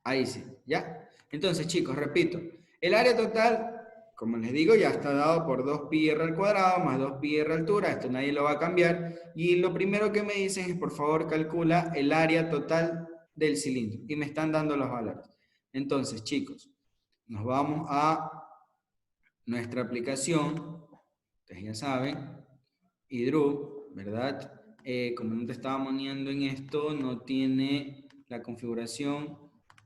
Ahí sí, ¿ya? Entonces, chicos, repito, el área total, como les digo, ya está dado por 2πr al cuadrado más 2πr altura, esto nadie lo va a cambiar, y lo primero que me dicen es, por favor, calcula el área total del cilindro, y me están dando los valores. Entonces, chicos, nos vamos a nuestra aplicación, ustedes ya saben, Hydro, ¿verdad? Como no te estaba poniendo en esto, no tiene la configuración,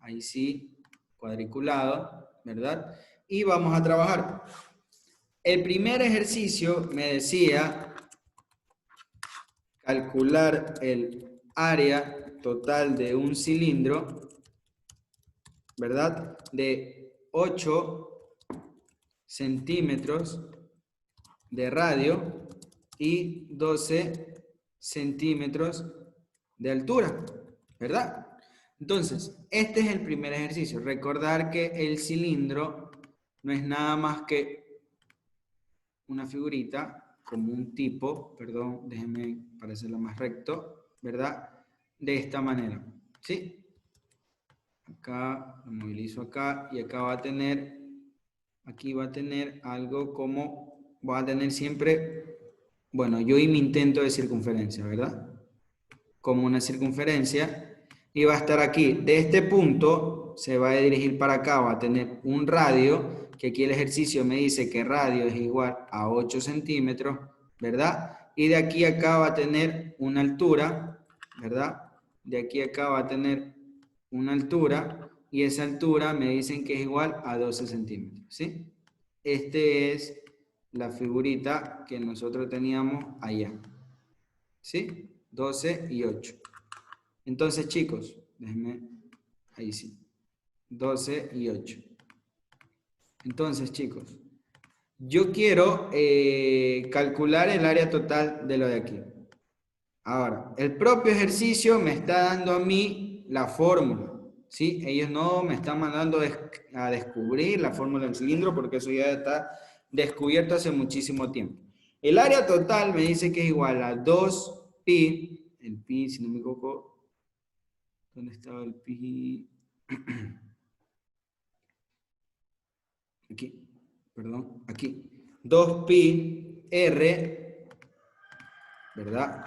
ahí sí, cuadriculado, ¿verdad? Y vamos a trabajar. El primer ejercicio me decía calcular el área total de un cilindro, ¿verdad? De 8 centímetros de radio y 12 centímetros de altura, ¿verdad? Entonces, este es el primer ejercicio. Recordar que el cilindro no es nada más que una figurita, como un tipo, perdón, déjenme para hacerlo más recto, ¿verdad? De esta manera, ¿sí? Acá, lo movilizo acá y acá va a tener, aquí va a tener algo como, va a tener siempre, bueno, yo y mi intento de circunferencia, ¿verdad? Como una circunferencia y va a estar aquí. De este punto se va a dirigir para acá, va a tener un radio, que aquí el ejercicio me dice que radio es igual a 8 centímetros, ¿verdad? Y de aquí a acá va a tener una altura, ¿verdad? De aquí a acá va a tener una altura y esa altura me dicen que es igual a 12 centímetros, ¿sí? Este es la figurita que nosotros teníamos allá, ¿sí? 12 y 8. Entonces, chicos, déjenme, ahí sí, 12 y 8. Entonces, chicos, yo quiero calcular el área total de lo de aquí. Ahora, el propio ejercicio me está dando a mí la fórmula, ¿sí? Ellos no me están mandando a descubrir la fórmula del cilindro porque eso ya está descubierto hace muchísimo tiempo. El área total me dice que es igual a 2pi, el pi, si no me equivoco, ¿dónde estaba el pi? Aquí, perdón, aquí. 2pi r, ¿verdad?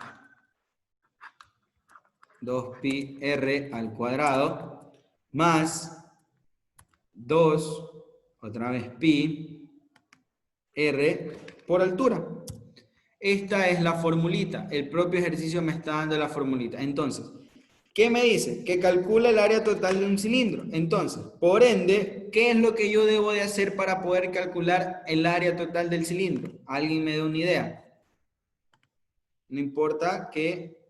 2pi r al cuadrado más 2, otra vez pi r por altura. Esta es la formulita. El propio ejercicio me está dando la formulita. Entonces, ¿qué me dice? Que calcula el área total de un cilindro. Entonces, por ende, ¿qué es lo que yo debo de hacer para poder calcular el área total del cilindro? ¿Alguien me da una idea? No importa que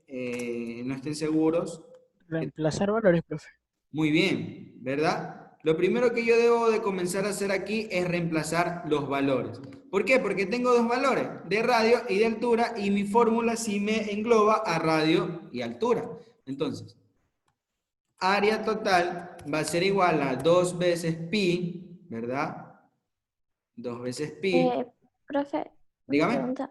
no estén seguros. Reemplazar valores, profe. Muy bien, ¿verdad? Lo primero que yo debo de comenzar a hacer aquí es reemplazar los valores. ¿Por qué? Porque tengo dos valores, de radio y de altura, y mi fórmula sí me engloba a radio y altura. Entonces, área total va a ser igual a 2 veces pi, ¿verdad? 2 veces pi. Profe, una Dígame. pregunta.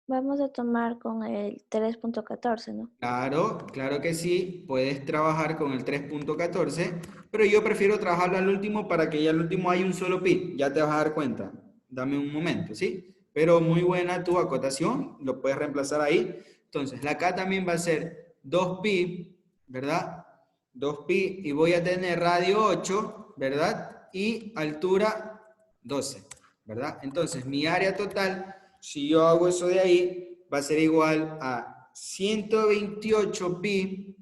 Vamos a tomar con el 3.14, ¿no? Claro, claro que sí, puedes trabajar con el 3.14, pero yo prefiero trabajarlo al último para que ya al último hay un solo pi, ya te vas a dar cuenta. Dame un momento, ¿sí? Pero muy buena tu acotación, lo puedes reemplazar ahí. Entonces, la acá también va a ser 2pi, ¿verdad? 2pi y voy a tener radio 8, ¿verdad? Y altura 12, ¿verdad? Entonces, mi área total, si yo hago eso de ahí, va a ser igual a 128 pi,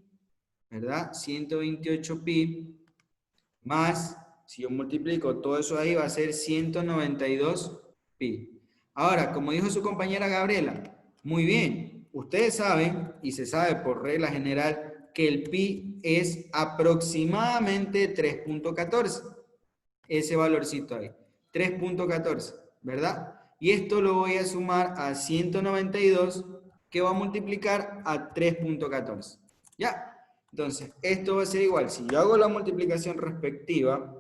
¿verdad? 128 pi más, si yo multiplico todo eso ahí, va a ser 192 pi. Ahora, como dijo su compañera Gabriela, muy bien, ustedes saben, y se sabe por regla general, que el pi es aproximadamente 3.14. Ese valorcito ahí, 3.14, ¿verdad? Y esto lo voy a sumar a 192, que va a multiplicar a 3.14. ¿Ya? Entonces, esto va a ser igual. Si yo hago la multiplicación respectiva,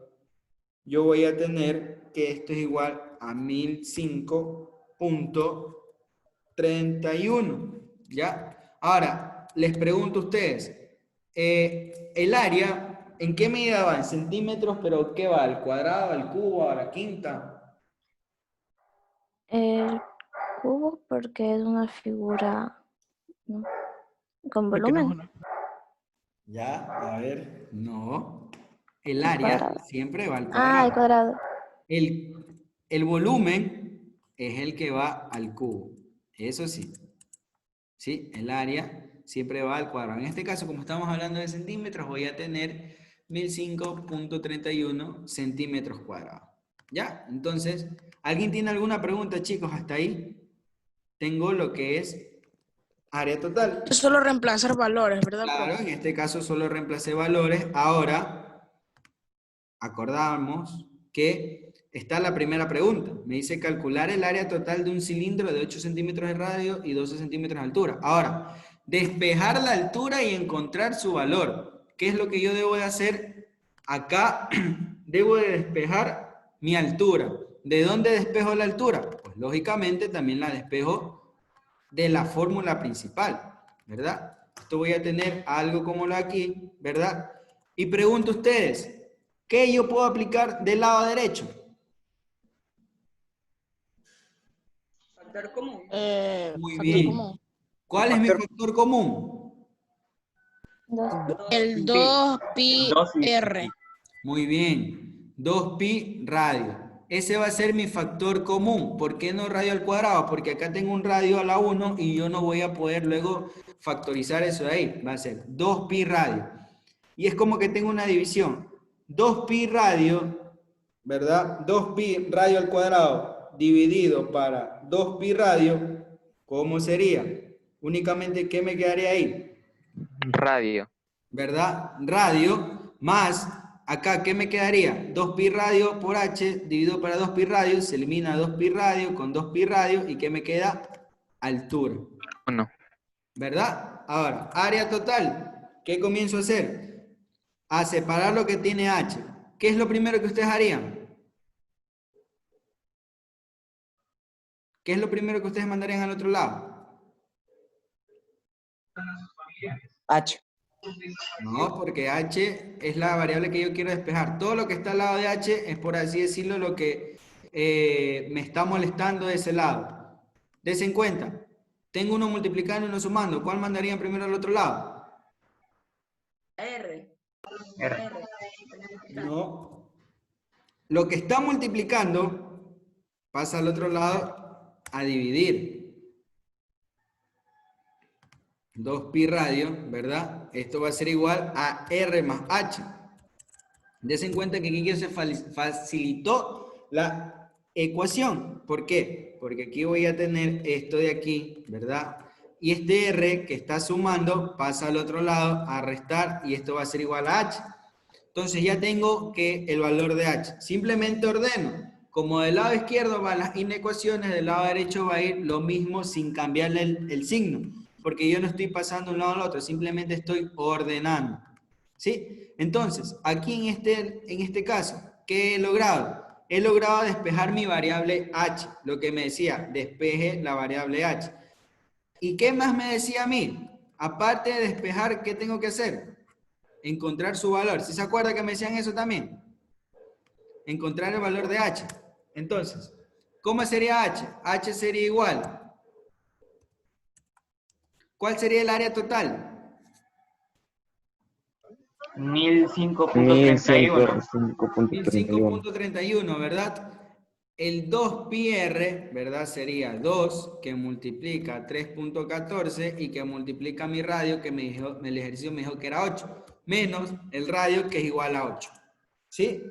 yo voy a tener que esto es igual a 1005.31. ¿Ya? Ahora, les pregunto a ustedes, el área ¿En qué medida va? En centímetros, pero ¿qué va? ¿Al cuadrado, al cubo, a la quinta? El cubo porque es una figura, ¿no? Con Porque no es volumen. una. Ya, a ver, no. El El área cuadrado. siempre va al Ah, el cuadrado. cuadrado. El, el volumen es el que va al cubo. Eso sí. ¿Sí? El área siempre va al cuadrado. En este caso, como estamos hablando de centímetros, voy a tener 1005.31 centímetros cuadrados. ¿Ya? Entonces, ¿alguien tiene alguna pregunta, chicos? Hasta ahí tengo lo que es área total. Es solo reemplazar valores, ¿verdad, Claro, profe? en este caso solo reemplacé valores. Ahora, acordamos que está la primera pregunta. Me dice calcular el área total de un cilindro de 8 centímetros de radio y 12 centímetros de altura. Ahora, despejar la altura y encontrar su valor. ¿Qué es lo que yo debo de hacer? Acá debo de despejar mi altura. ¿De dónde despejo la altura? Pues lógicamente también la despejo de la fórmula principal, ¿verdad? Esto voy a tener algo como lo aquí, ¿verdad? Y pregunto a ustedes, ¿qué yo puedo aplicar del lado derecho? Factor común. Muy Factor bien. común. ¿Cuál es mi factor común? 2pi. El 2pi r. Muy bien. 2pi radio. Ese va a ser mi factor común. ¿Por qué no radio al cuadrado? Porque acá tengo un radio a la 1 y yo no voy a poder luego factorizar eso de ahí. Va a ser 2pi radio. Y es como que tengo una división. 2pi radio, ¿verdad? 2pi radio al cuadrado dividido para 2pi radio, ¿cómo sería? Únicamente, ¿qué me quedaría ahí? Radio. ¿Verdad? Radio más, acá, ¿qué me quedaría? 2pi radio por h dividido para 2pi radio, se elimina 2pi radio con 2pi radio, ¿y qué me queda? Altura. 1. ¿Verdad? Ahora, área total, ¿qué comienzo a hacer? A separar lo que tiene h. ¿Qué es lo primero que ustedes harían? ¿Qué es lo primero que ustedes mandarían al otro lado? H. No, porque h es la variable que yo quiero despejar. Todo lo que está al lado de h es, por así decirlo, lo que me está molestando de ese lado. Dense en cuenta. Tengo uno multiplicando y uno sumando. ¿Cuál mandarían primero al otro lado? R. No. Lo que está multiplicando pasa al otro lado a dividir. 2pi radio, ¿verdad? Esto va a ser igual a R más H. Dense en cuenta que aquí se facilitó la ecuación. ¿Por qué? Porque aquí voy a tener esto de aquí, ¿verdad? Y este R que está sumando pasa al otro lado a restar y esto va a ser igual a H. Entonces ya tengo que el valor de H. Simplemente ordeno. Como del lado izquierdo van las inecuaciones, del lado derecho va a ir lo mismo sin cambiarle el signo. Porque yo no estoy pasando de un lado al otro, simplemente estoy ordenando. ¿Sí? Entonces, aquí en este caso, ¿qué he logrado? He logrado despejar mi variable h, lo que me decía, despeje la variable h. ¿Y qué más me decía a mí? Aparte de despejar, ¿qué tengo que hacer? Encontrar su valor. ¿Sí se acuerda que me decían eso también? Encontrar el valor de h. Entonces, ¿cómo sería h? H sería igual. ¿Cuál sería el área total? 1005.31. 1005.31, ¿verdad? El 2πr, ¿verdad? Sería 2 que multiplica 3.14 y que multiplica mi radio, que el ejercicio me dijo que era 8, menos el radio que es igual a 8. ¿Sí?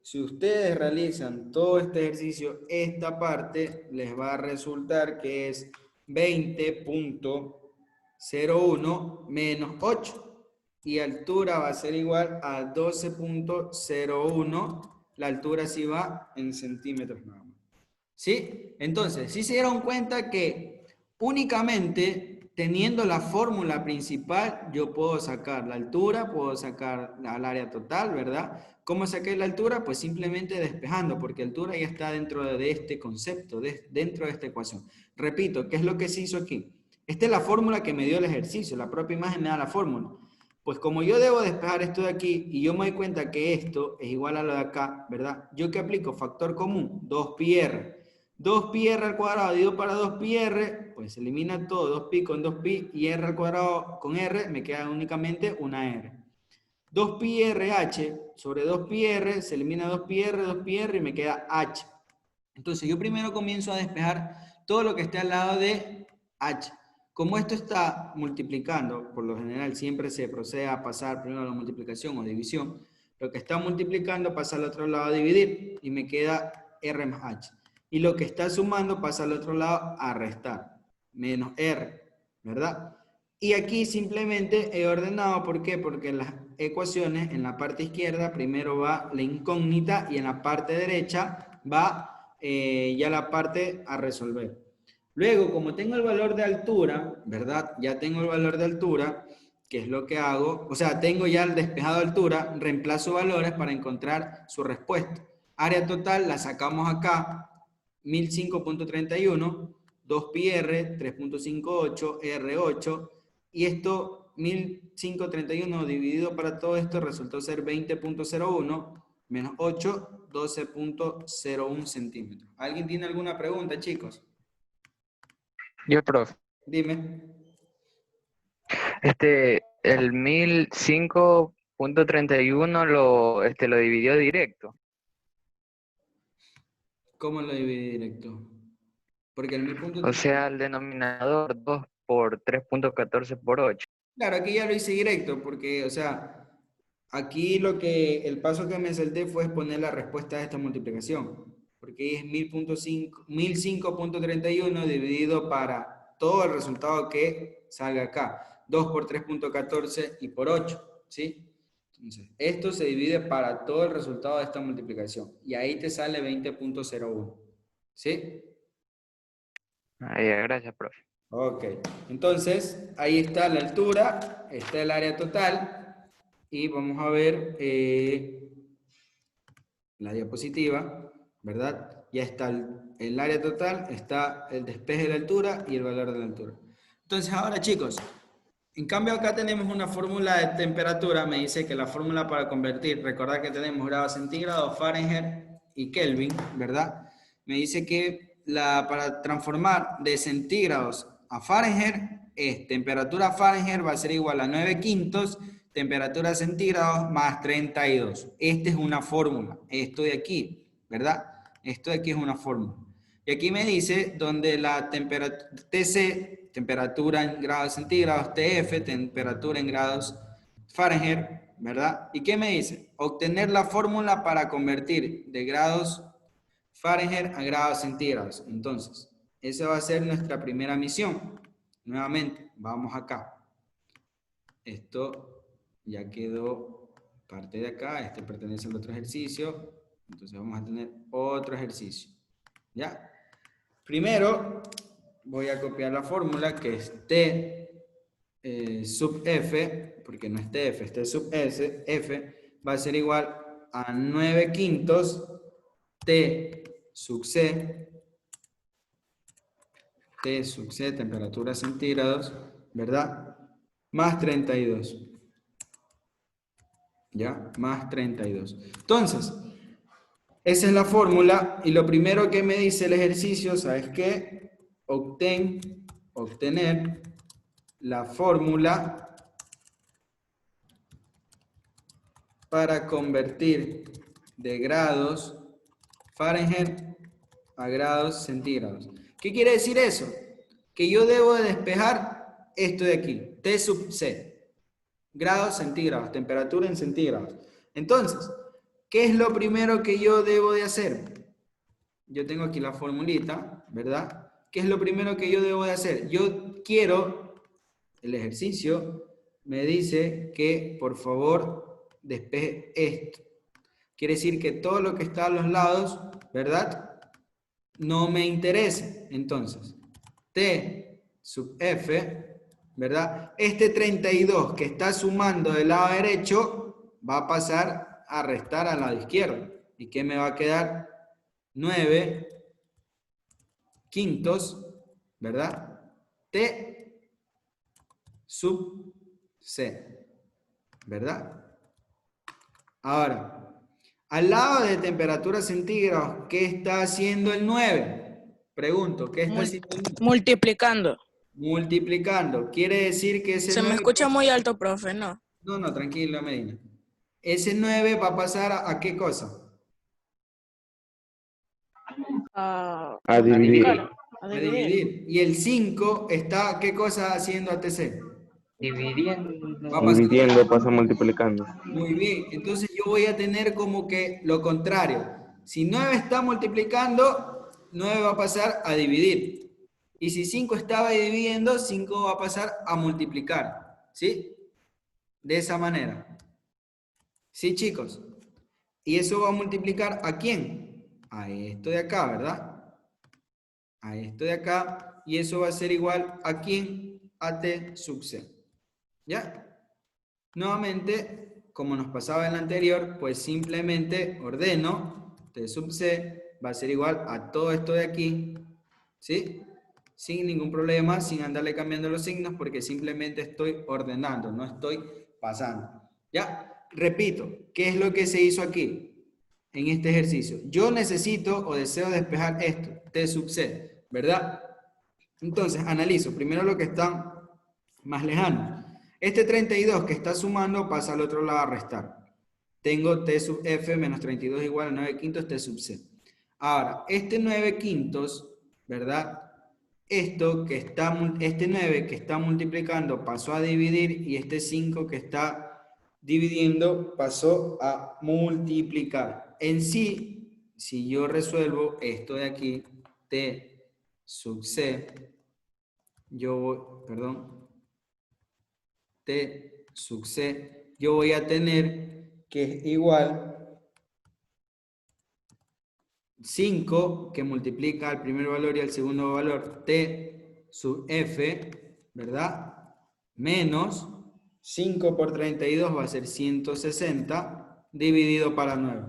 Si ustedes realizan todo este ejercicio, esta parte les va a resultar que es 20.01 menos 8. Y altura va a ser igual a 12.01. La altura sí va en centímetros nada más. ¿Sí? Entonces, ¿sí se dieron cuenta que únicamente teniendo la fórmula principal yo puedo sacar la altura, puedo sacar el área total, ¿verdad? ¿Cómo saqué la altura? Pues simplemente despejando, porque altura ya está dentro de este concepto, dentro de esta ecuación. Repito, ¿qué es lo que se hizo aquí? Esta es la fórmula que me dio el ejercicio, la propia imagen me da la fórmula. Pues como yo debo despejar esto de aquí y yo me doy cuenta que esto es igual a lo de acá, ¿verdad? ¿Yo qué aplico? Factor común, 2πr. 2πr al cuadrado dividido para 2πr, pues se elimina todo, 2pi con 2pi y r al cuadrado con r, me queda únicamente una r. 2πrh sobre 2πr, se elimina 2πr y me queda h. Entonces yo primero comienzo a despejar todo lo que esté al lado de h. Como esto está multiplicando, por lo general siempre se procede a pasar primero a la multiplicación o división, lo que está multiplicando pasa al otro lado a dividir y me queda r más h. Y lo que está sumando pasa al otro lado a restar, menos r, ¿verdad? Y aquí simplemente he ordenado, ¿por qué? Porque en las ecuaciones, en la parte izquierda primero va la incógnita y en la parte derecha va ya la parte a resolver. Luego, como tengo el valor de altura, ¿verdad? Ya tengo el valor de altura, ¿qué es lo que hago? O sea, tengo ya el despejado de altura, reemplazo valores para encontrar su respuesta. Área total la sacamos acá, 1005.31, 2πr, 3.58, R8, y esto, 1531 dividido para todo esto, resultó ser 20.01, menos 8, 12.01 centímetros. ¿Alguien tiene alguna pregunta, chicos? Yo, profe. Dime. El 1005.31 lo dividió directo. ¿Cómo lo dividí directo? Porque el 1000. O sea, el denominador 2 por 3.14 por 8. Claro, aquí ya lo hice directo, porque, o sea, aquí el paso que me salté fue poner la respuesta a esta multiplicación. Porque es 1005.31 dividido para todo el resultado que salga acá. 2 por 3.14 y por 8, ¿sí? Entonces, esto se divide para todo el resultado de esta multiplicación. Y ahí te sale 20.01, ¿sí? Gracias, profe. Ok, entonces ahí está la altura, está el área total y vamos a ver la diapositiva, ¿verdad? Ya está el área total, está el despeje de la altura y el valor de la altura. Entonces ahora, chicos, en cambio acá tenemos una fórmula de temperatura, me dice que la fórmula para convertir, recordad que tenemos grados centígrados, Fahrenheit y Kelvin, ¿verdad? Me dice que para transformar de centígrados a Fahrenheit, temperatura Fahrenheit va a ser igual a 9 quintos, temperatura centígrados más 32. Esta es una fórmula, esto de aquí, ¿verdad? Esto de aquí es una fórmula. Y aquí me dice donde la temperatura TC, temperatura en grados centígrados, TF, temperatura en grados Fahrenheit, ¿verdad? ¿Y qué me dice? Obtener la fórmula para convertir de grados Fahrenheit a grados centígrados. Entonces, esa va a ser nuestra primera misión. Nuevamente, vamos acá. Esto ya quedó parte de acá. Este pertenece al otro ejercicio. Entonces vamos a tener otro ejercicio. ¿Ya? Primero, voy a copiar la fórmula que es T sub F, porque no es TF, es T sub S, F, va a ser igual a 9 quintos T sub C, temperatura centígrados, ¿verdad? Más 32. ¿Ya? Más 32. Entonces, esa es la fórmula y lo primero que me dice el ejercicio, ¿sabes qué? Obtener la fórmula para convertir de grados Fahrenheit a grados centígrados. ¿Qué quiere decir eso? Que yo debo de despejar esto de aquí, T sub C, grados centígrados, temperatura en centígrados. Entonces, ¿qué es lo primero que yo debo de hacer? Yo tengo aquí la formulita, ¿verdad? ¿Qué es lo primero que yo debo de hacer? Yo quiero, el ejercicio me dice que por favor despeje esto. Quiere decir que todo lo que está a los lados, ¿verdad? No me interesa. Entonces, T sub F, ¿verdad? Este 32 que está sumando del lado derecho va a pasar a restar al lado izquierdo. ¿Y qué me va a quedar? 9 quintos, ¿verdad? T sub C. ¿verdad? Ahora, al lado de temperatura centígrados, ¿qué está haciendo el 9? Pregunto, ¿qué está haciendo el 9? Multiplicando. Multiplicando. Quiere decir que ese Se me 9... escucha muy alto, profe, ¿no? No, tranquilo, Medina. Ese 9 va a pasar ¿a qué cosa? A dividir. A A dividir. dividir. Y el 5 está, ¿qué cosa haciendo ATC? Dividiendo. Va a pasar. Dividiendo pasa multiplicando. Muy bien. Entonces yo voy a tener como que lo contrario. Si 9 está multiplicando, 9 va a pasar a dividir. Y si 5 estaba dividiendo, 5 va a pasar a multiplicar. ¿Sí? De esa manera. ¿Sí, chicos? Y eso va a multiplicar ¿a quién? A esto de acá, ¿verdad? A esto de acá. Y eso va a ser igual ¿a quién? A T sub C. ¿Ya? Nuevamente, como nos pasaba en la anterior, pues simplemente ordeno T sub C va a ser igual a todo esto de aquí, ¿sí? Sin ningún problema, sin andarle cambiando los signos, porque simplemente estoy ordenando, no estoy pasando. ¿Ya? Repito, ¿qué es lo que se hizo aquí? En este ejercicio. Yo necesito o deseo despejar esto, T sub C, ¿verdad? Entonces, analizo primero lo que están más lejanos. Este 32 que está sumando pasa al otro lado a restar. Tengo T sub F menos 32 igual a 9 quintos T sub C. Ahora, este 9 quintos, ¿verdad? Este 9 que está multiplicando pasó a dividir y este 5 que está dividiendo pasó a multiplicar. En sí, si yo resuelvo esto de aquí, T sub C, T sub C, yo voy a tener que es igual 5 que multiplica al primer valor y al segundo valor T sub F, ¿verdad? Menos 5 por 32 va a ser 160 dividido para 9.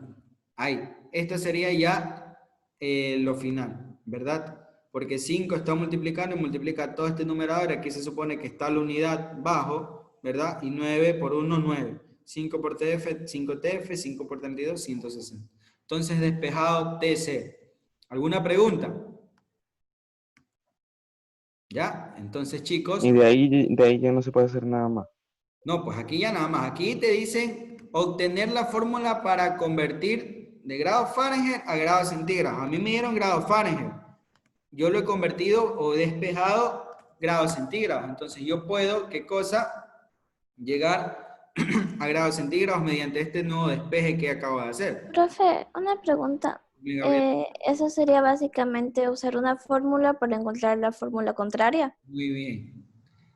Ahí, esto sería ya lo final, ¿verdad? Porque 5 está multiplicando y multiplica todo este numerador. Aquí se supone que está la unidad bajo, ¿verdad? Y 9 por 1, 9. 5 por TF, 5 TF, 5 por 32, 160. Entonces, despejado TC. ¿Alguna pregunta? ¿Ya? Entonces, chicos... Y de ahí ya no se puede hacer nada más. No, pues aquí ya nada más. Aquí te dicen obtener la fórmula para convertir de grado Fahrenheit a grado centígrados. A mí me dieron grado Fahrenheit. Yo lo he convertido o despejado grados centígrados. Entonces yo puedo, ¿qué cosa? Llegar a grados centígrados mediante este nuevo despeje que acabo de hacer. Profe, una pregunta. Eso sería básicamente usar una fórmula para encontrar la fórmula contraria. Muy bien.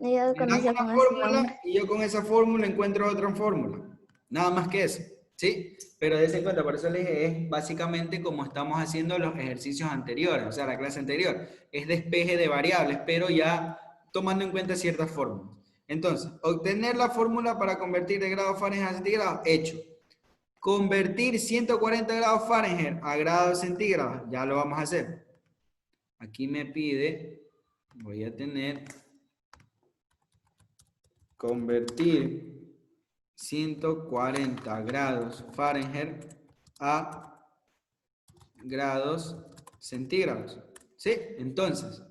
Y yo Me dan una fórmula y yo con esa fórmula encuentro otra fórmula. Nada más que eso. ¿Sí? Pero dése en cuenta, por eso les dije, es básicamente como estamos haciendo los ejercicios anteriores, o sea, la clase anterior. Es despeje de variables, pero ya tomando en cuenta ciertas fórmulas. Entonces, obtener la fórmula para convertir de grados Fahrenheit a centígrados, hecho. Convertir 140 grados Fahrenheit a grados centígrados, ya lo vamos a hacer. Aquí me pide, voy a tener, convertir 140 grados Fahrenheit a grados centígrados. ¿Sí? Entonces,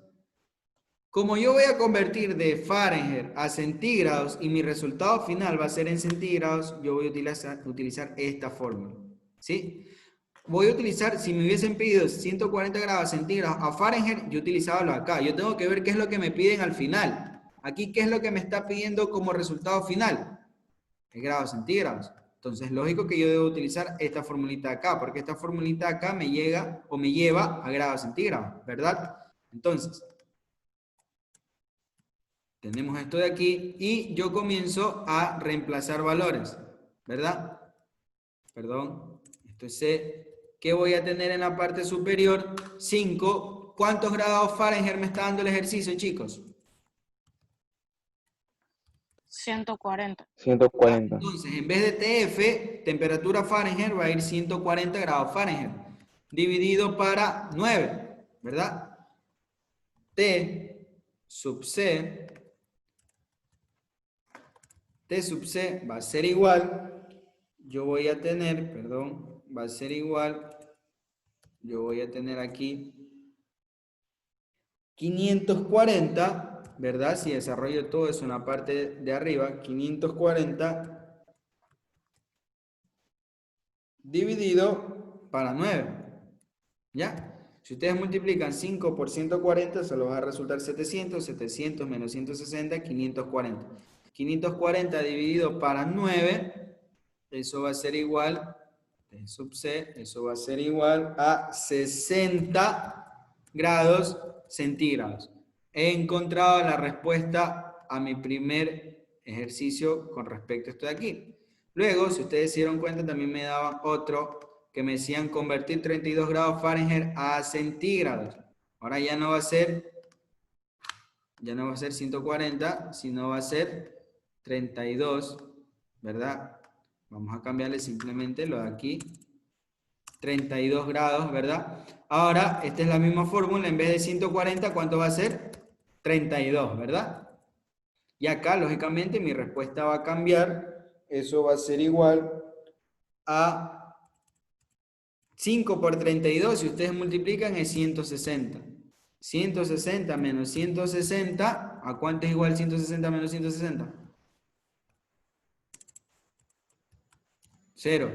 como yo voy a convertir de Fahrenheit a centígrados y mi resultado final va a ser en centígrados, yo voy a utilizar esta fórmula. ¿Sí? Voy a utilizar, si me hubiesen pedido 140 grados centígrados a Fahrenheit, yo utilizaba lo acá. Yo tengo que ver qué es lo que me piden al final. Aquí, ¿qué es lo que me está pidiendo como resultado final? Es grados centígrados. Entonces, lógico que yo debo utilizar esta formulita acá, porque esta formulita acá me llega o me lleva a grados centígrados, ¿verdad? Entonces, tenemos esto de aquí y yo comienzo a reemplazar valores, ¿verdad? Perdón, esto es C. ¿Qué voy a tener en la parte superior? 5. ¿Cuántos grados Fahrenheit me está dando el ejercicio, chicos? 140. 140. Entonces, en vez de TF, temperatura Fahrenheit, va a ir 140 grados Fahrenheit, dividido para 9, ¿verdad? T sub C, T sub C va a ser igual, yo voy a tener, perdón, va a ser igual, yo voy a tener aquí 540, ¿verdad? Si desarrollo todo eso en la parte de arriba, 540 dividido para 9, ¿ya? Si ustedes multiplican 5 por 140, se los va a resultar 700, 700 menos 160, 540. 540 dividido para 9, eso va a ser igual, T sub C, eso va a ser igual a 60 grados centígrados. He encontrado la respuesta a mi primer ejercicio con respecto a esto de aquí. Luego, si ustedes se dieron cuenta, también me daban otro que me decían convertir 32 grados Fahrenheit a centígrados. Ahora ya no va a ser 140, sino va a ser 32, ¿verdad? Vamos a cambiarle simplemente lo de aquí, 32 grados, ¿verdad? Ahora, esta es la misma fórmula, en vez de 140, ¿cuánto va a ser? 32, ¿verdad? Y acá, lógicamente, mi respuesta va a cambiar, eso va a ser igual a 5 por 32, si ustedes multiplican, es 160. 160 menos 160, ¿a cuánto es igual 160 menos 160? 0.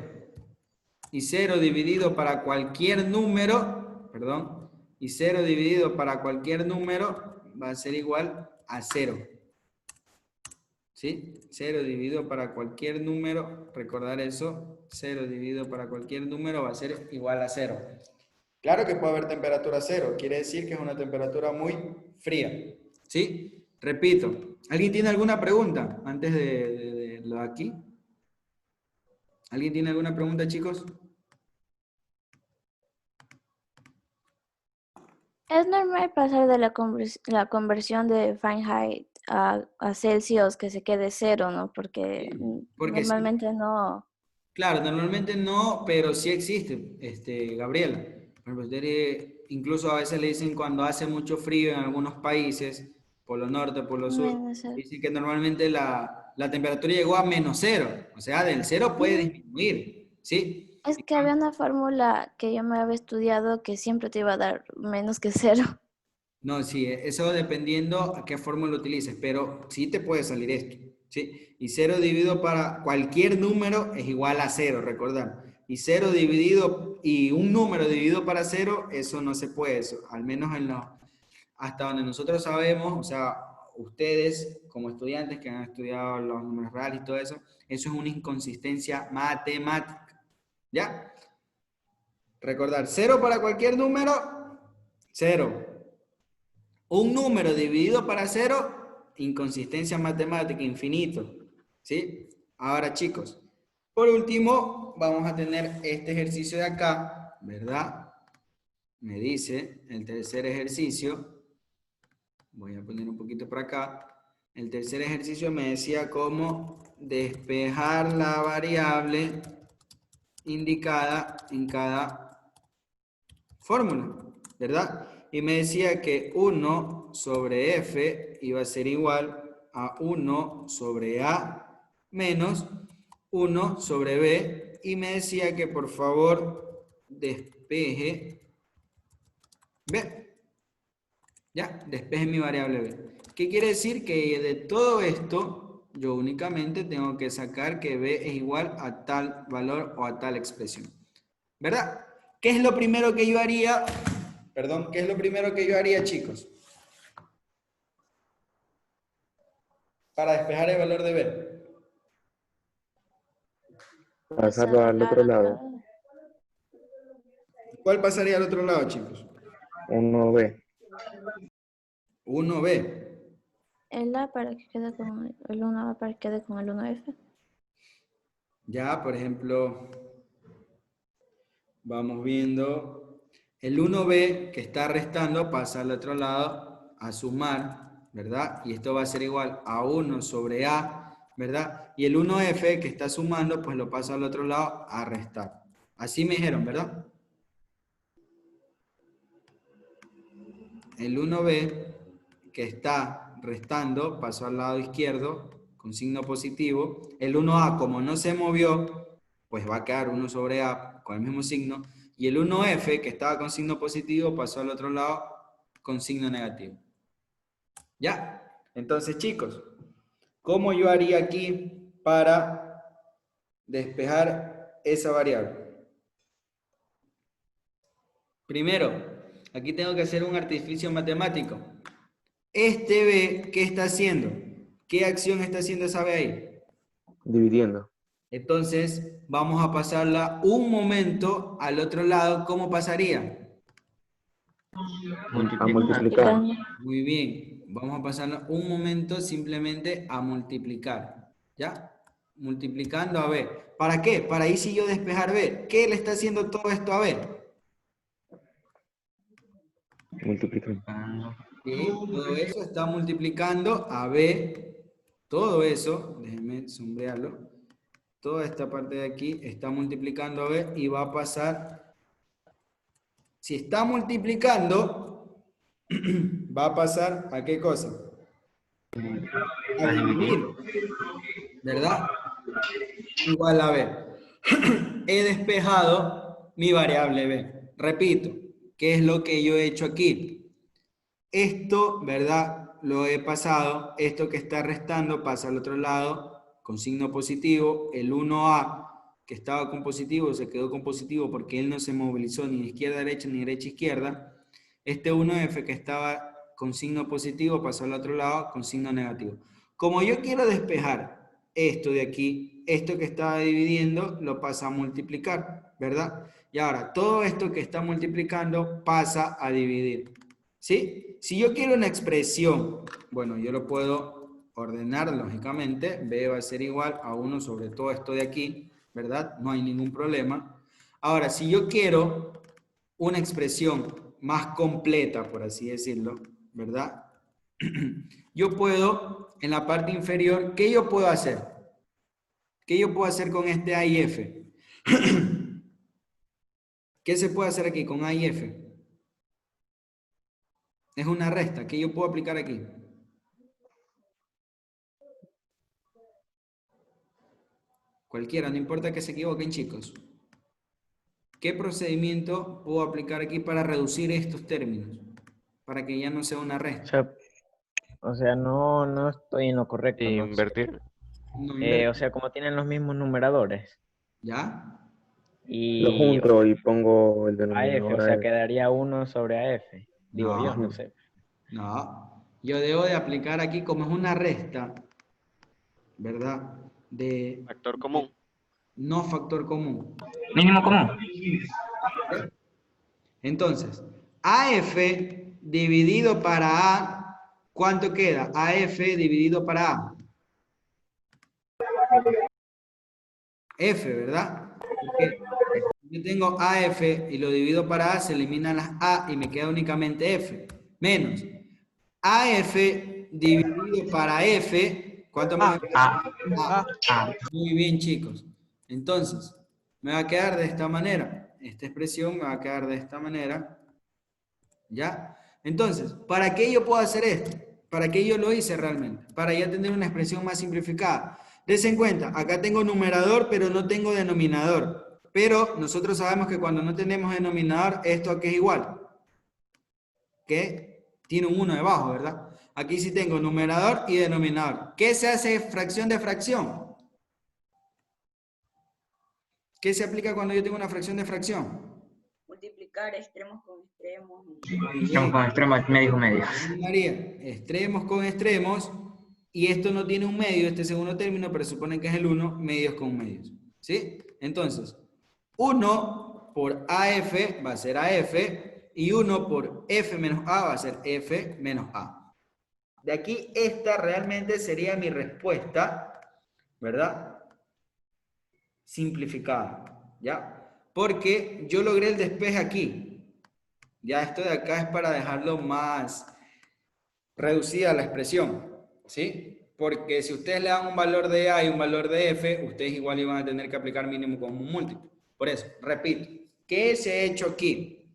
Y 0 dividido para cualquier número, perdón, y 0 dividido para cualquier número va a ser igual a 0. ¿Sí? 0 dividido para cualquier número, recordar eso, 0 dividido para cualquier número va a ser igual a 0. Claro que puede haber temperatura 0, quiere decir que es una temperatura muy fría. ¿Sí? Repito, ¿alguien tiene alguna pregunta antes de lo de aquí? ¿Alguien tiene alguna pregunta, chicos? Es normal pasar de la conversión de Fahrenheit a Celsius que se quede 0, ¿no? Porque, Porque sí. normalmente no. Claro, normalmente no, pero sí existe, Gabriela. Por ejemplo, incluso a veces le dicen cuando hace mucho frío en algunos países, por lo norte, por lo sur, Menos 0. dicen que normalmente la temperatura llegó a -0, o sea, del 0 puede disminuir, ¿sí? Es que había una fórmula que yo me había estudiado que siempre te iba a dar menos que 0. No, sí, eso dependiendo a qué fórmula utilices, pero sí te puede salir esto, ¿sí? Y 0 dividido para cualquier número es igual a 0, recordar. Y 0 dividido, y un número dividido para 0, eso no se puede, eso, al menos hasta donde nosotros sabemos, o sea, ustedes como estudiantes que han estudiado los números reales y todo eso, eso es una inconsistencia matemática, ¿ya? Recordar, 0 para cualquier número, 0. Un número dividido para 0, inconsistencia matemática, infinito. ¿Sí? Ahora, chicos, por último, vamos a tener este ejercicio de acá, ¿verdad? Me dice el tercer ejercicio. Voy a poner un poquito por acá. El tercer ejercicio me decía cómo despejar la variable indicada en cada fórmula, ¿verdad? Y me decía que 1 sobre f iba a ser igual a 1 sobre a menos 1 sobre b. Y me decía que por favor despeje b. ¿Ya? Despeje mi variable b. ¿Qué quiere decir? Que de todo esto yo únicamente tengo que sacar que b es igual a tal valor o a tal expresión. ¿Verdad? ¿Qué es lo primero que yo haría? Perdón, ¿qué es lo primero que yo haría, chicos? Para despejar el valor de b. Pasarlo al otro lado. ¿Cuál pasaría al otro lado, chicos? 1B. 1b. El A para que quede con el 1A para que quede con el 1F. Ya, por ejemplo, vamos viendo. El 1b que está restando pasa al otro lado a sumar, ¿verdad? Y esto va a ser igual a 1 sobre a, ¿verdad? Y el 1f que está sumando, pues lo pasa al otro lado a restar. Así me dijeron, ¿verdad? El 1b que está restando pasó al lado izquierdo con signo positivo. El 1A, como no se movió, pues va a quedar 1 sobre A con el mismo signo. Y el 1F, que estaba con signo positivo, pasó al otro lado con signo negativo. ¿Ya? Entonces, chicos, ¿cómo yo haría aquí para despejar esa variable? Primero, aquí tengo que hacer un artificio matemático. Este B, ¿qué está haciendo? ¿Qué acción está haciendo esa B ahí? Dividiendo. Entonces, vamos a pasarla un momento al otro lado. ¿Cómo pasaría? A multiplicar. Muy bien. Vamos a pasarla un momento simplemente a multiplicar. ¿Ya? Multiplicando a B. ¿Para qué? Para ahí sí yo despejar B. ¿Qué le está haciendo todo esto a B? Multiplicando. Y todo eso está multiplicando a B. Todo eso, déjenme sombrearlo. Toda esta parte de aquí está multiplicando a B y va a pasar. Si está multiplicando, va a pasar a qué cosa? A dividir, ¿verdad? Igual a B. He despejado mi variable B. Repito, ¿qué es lo que yo he hecho aquí? Esto, ¿verdad? Lo he pasado. Esto que está restando pasa al otro lado con signo positivo. El 1A, que estaba con positivo, se quedó con positivo porque él no se movilizó ni de izquierda a derecha ni derecha a izquierda. Este 1F que estaba con signo positivo pasó al otro lado con signo negativo. Como yo quiero despejar esto de aquí, esto que estaba dividiendo lo pasa a multiplicar, ¿verdad? Y ahora, todo esto que está multiplicando pasa a dividir. ¿Sí? Si yo quiero una expresión, bueno, yo lo puedo ordenar lógicamente. B va a ser igual a 1 sobre todo esto de aquí, ¿verdad? No hay ningún problema. Ahora, si yo quiero una expresión más completa, por así decirlo, ¿verdad? Yo puedo, en la parte inferior, ¿qué yo puedo hacer? ¿Qué yo puedo hacer con este A y F? ¿Qué se puede hacer aquí con A y F? Es una resta. ¿Qué yo puedo aplicar aquí? Cualquiera, no importa que se equivoquen, chicos. ¿Qué procedimiento puedo aplicar aquí para reducir estos términos? Para que ya no sea una resta. O sea, no estoy en lo correcto, ¿no? Invertir. No, O sea, como tienen los mismos numeradores. ¿ya? Lo Y junto y pongo el AF, denominador o a sea, F. quedaría 1 sobre AF. Digo yo, No, no sé. no. Yo debo de aplicar aquí como es una resta, ¿verdad? Factor común. No factor común. Mínimo común. Entonces, AF dividido para A, ¿cuánto queda? AF dividido para A. F, ¿verdad? Porque yo tengo AF y lo divido para A, se eliminan las A y me queda únicamente F. Menos AF dividido para F, ¿cuánto me va a quedar? A. Muy bien, chicos. Entonces, me va a quedar de esta manera. Esta expresión me va a quedar de esta manera. ¿Ya? Entonces, ¿para qué yo puedo hacer esto? ¿Para qué yo lo hice realmente? Para ya tener una expresión más simplificada. Dense en cuenta, acá tengo numerador, pero no tengo denominador. Pero nosotros sabemos que cuando no tenemos denominador, esto aquí es igual. Que tiene un 1 debajo, ¿verdad? Aquí sí tengo numerador y denominador. ¿Qué se hace fracción de fracción? ¿Qué se aplica cuando yo tengo una fracción de fracción? Multiplicar extremos con extremos. Extremos con extremos, medios con medios. María, extremos con extremos, y esto no tiene un medio, este segundo término, pero supone que es el 1, medios con medios. ¿Sí? Entonces, 1 por AF va a ser AF, y 1 por F menos A va a ser F menos A. De aquí, esta realmente sería mi respuesta, ¿verdad? Simplificada, ¿ya? Porque yo logré el despeje aquí. Ya esto de acá es para dejarlo más reducida la expresión, ¿sí? Porque si ustedes le dan un valor de A y un valor de F, ustedes igual iban a tener que aplicar mínimo como un múltiplo. Por eso, repito, ¿qué se ha hecho aquí?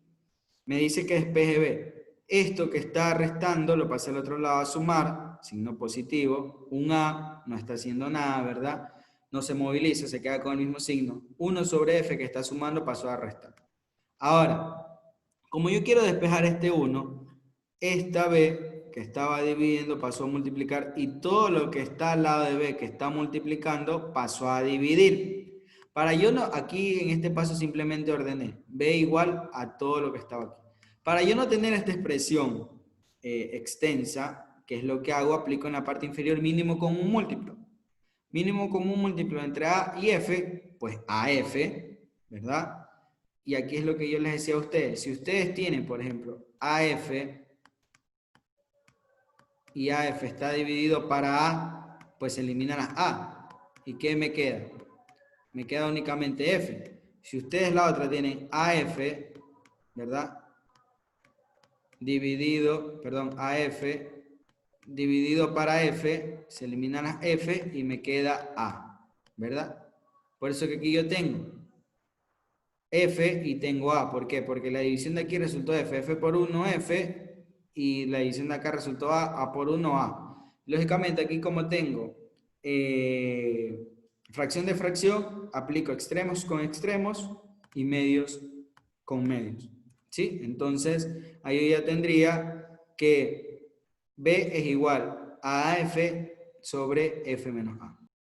Me dice que despeje B. Esto que está restando lo pasé al otro lado a sumar, signo positivo, un A no está haciendo nada, ¿verdad? No se moviliza, se queda con el mismo signo. 1 sobre F que está sumando pasó a restar. Ahora, como yo quiero despejar este 1, esta B que estaba dividiendo pasó a multiplicar y todo lo que está al lado de B que está multiplicando pasó a dividir. Para yo no, aquí en este paso simplemente ordené B igual a todo lo que estaba aquí. Para yo no tener esta expresión extensa, que es lo que hago, aplico en la parte inferior mínimo común múltiplo. Mínimo común múltiplo entre A y F, pues AF, ¿verdad? Y aquí es lo que yo les decía a ustedes. Si ustedes tienen, por ejemplo, AF y AF está dividido para A, pues se eliminan las A. ¿Y qué me queda? Me queda únicamente F. Si ustedes la otra tienen AF, ¿verdad? AF dividido para F, se eliminan las F y me queda A, ¿verdad? Por eso que aquí yo tengo F y tengo A. ¿Por qué? Porque la división de aquí resultó F. F por 1, F. Y la división de acá resultó A. A por 1, A. Lógicamente aquí como tengo fracción de fracción, aplico extremos con extremos y medios con medios. ¿Sí? Entonces, ahí yo ya tendría que B es igual a AF sobre F menos A.